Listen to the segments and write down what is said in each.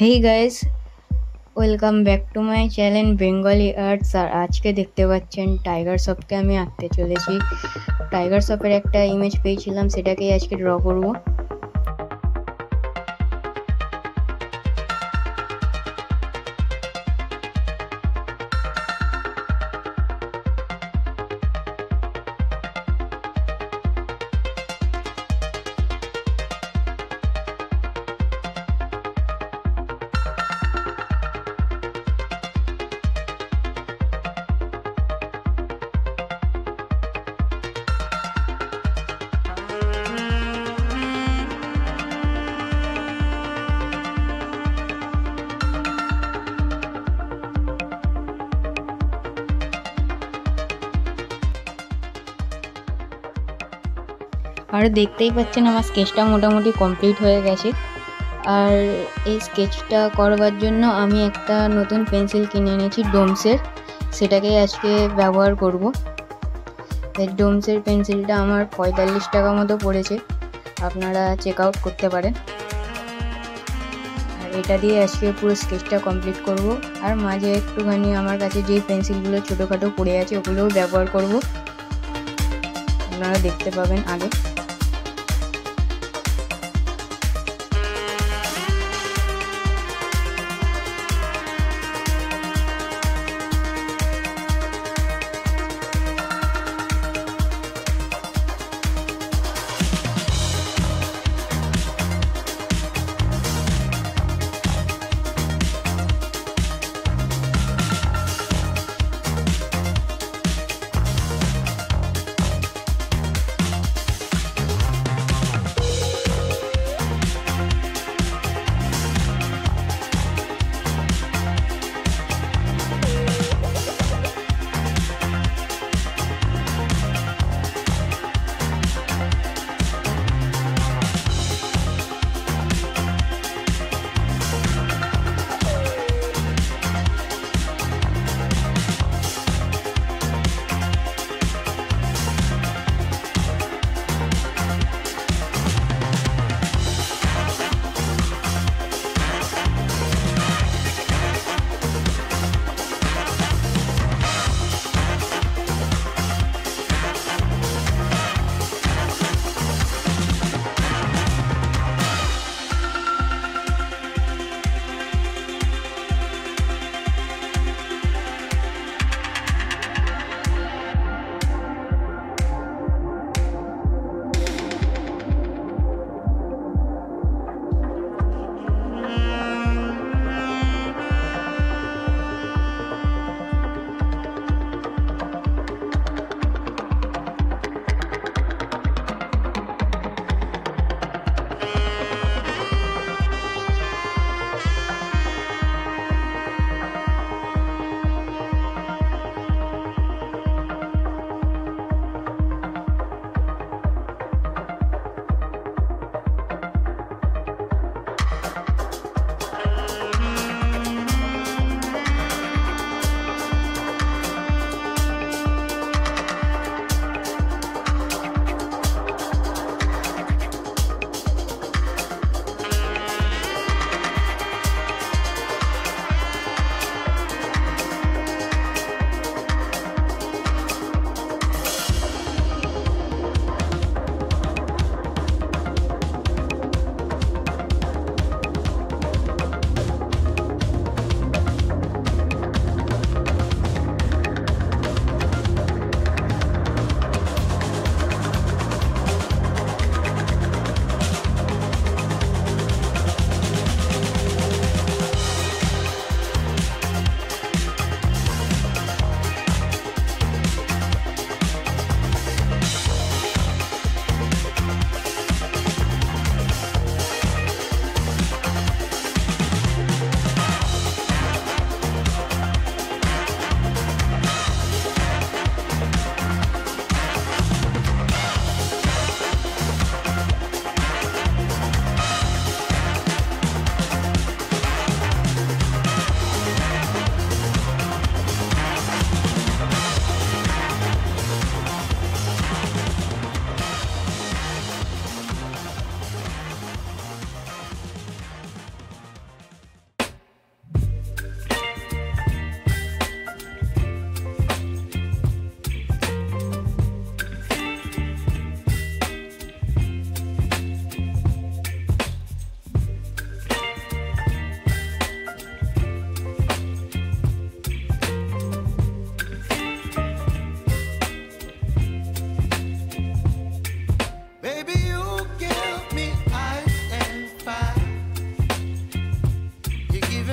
Hey guys, welcome back to my channel Bengali arts. আর আজকে দেখতে পাচ্ছেন টাইগার শপকে আমি আঁকতে চলেছি। টাইগার শপের একটা ইমেজ পেয়েছিলাম, সেটাকেই আজকে ড্র করব। আর দেখতেই পাচ্ছেন আমার স্কেচটা মোটামুটি কমপ্লিট হয়ে গেছে। আর এই স্কেচটা করবার জন্য আমি একটা নতুন পেন্সিল কিনে এনেছি ডোমসের, সেটাকেই আজকে ব্যবহার করব। এই ডোমসের পেন্সিলটা আমার 45 টাকা মতো পড়েছে, আপনারা চেক আউট করতে পারেন। আর এটা দিয়ে আজকে পুরো স্কেচটা কমপ্লিট করব। আর মাঝে একটুখানি আমার কাছে যেই পেন্সিলগুলো ছোটোখাটো পড়ে আছে ওগুলোও ব্যবহার করব, আপনারা দেখতে পাবেন আগে।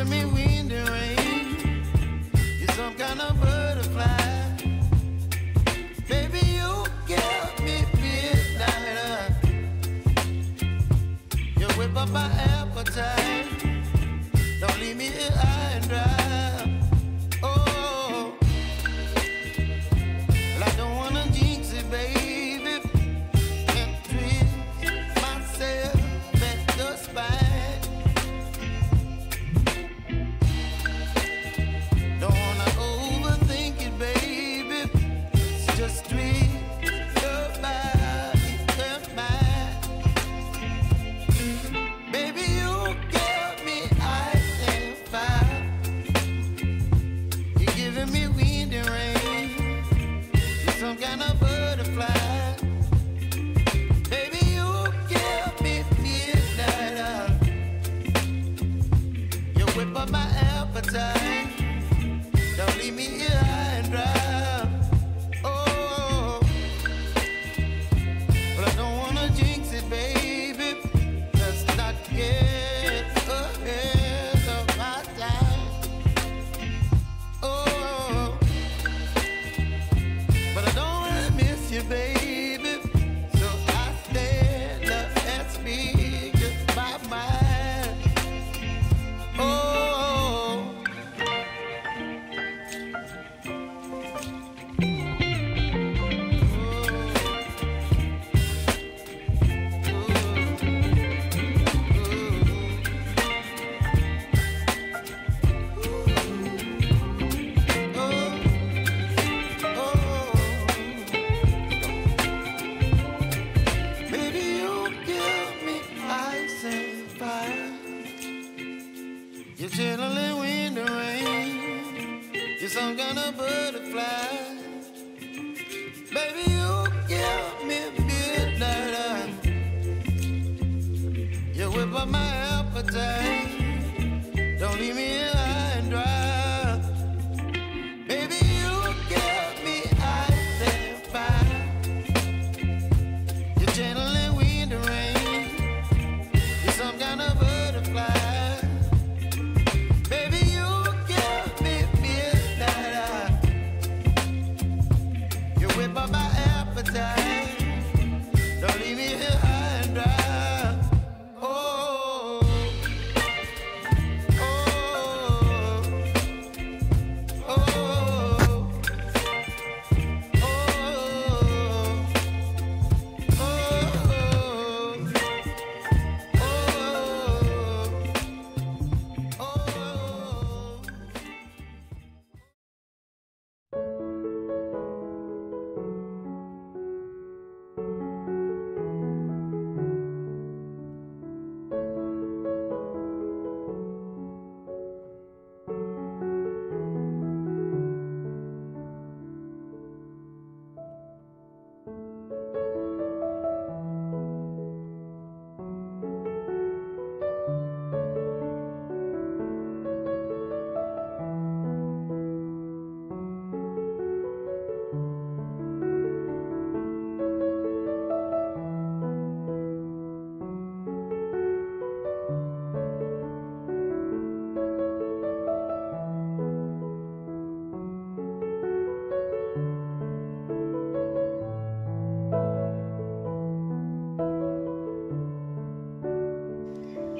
giving me wind and rain. You're some kind of butterfly. Baby, you give me midnight. You whip up my appetite. Don't leave me here high and dry. Oh, well, I don't wanna jinx it, baby. Can't twist myself at the spine. Don't wanna overthink it, baby. It's just twist your body and mine. Baby, you give me ice and fire. You're giving me wind and rain. You're some kind of butterfly. Baby, you give me midnight. You whip up my appetite. Don't leave me here high and dry. Oh, but I don't wanna jinx it, baby. Let's not get ahead of my time. Oh, but I don't wanna miss you, baby. So I stand up and speak just my mind. Oh, baby, you give me ice and fire. You're chilling wind and rain. You're some kind of butterfly. Baby, you give me midnight. You whip up my appetite. Don't leave me here high and dry. Baby, you give me ice and fire. You're channeling wind and rain. You're some kind of butterfly. Baby, you give me midnight. You whip up my appetite. Don't leave me here high and dry. Oh, oh, oh,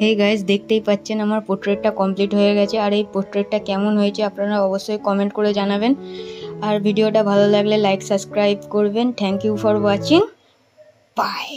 hey guys, দেখতেই পাচ্ছেন আমার পোর্ট্রেটটা complete হয়ে গেছে। আর এই পোর্ট্রেটটা কেমন হয়েছে আপনারা অবশ্যই কমেন্ট করে জানাবেন। আর ভিডিওটা ভালো লাগলে লাইক সাবস্ক্রাইব করবেন। Thank you for watching. By.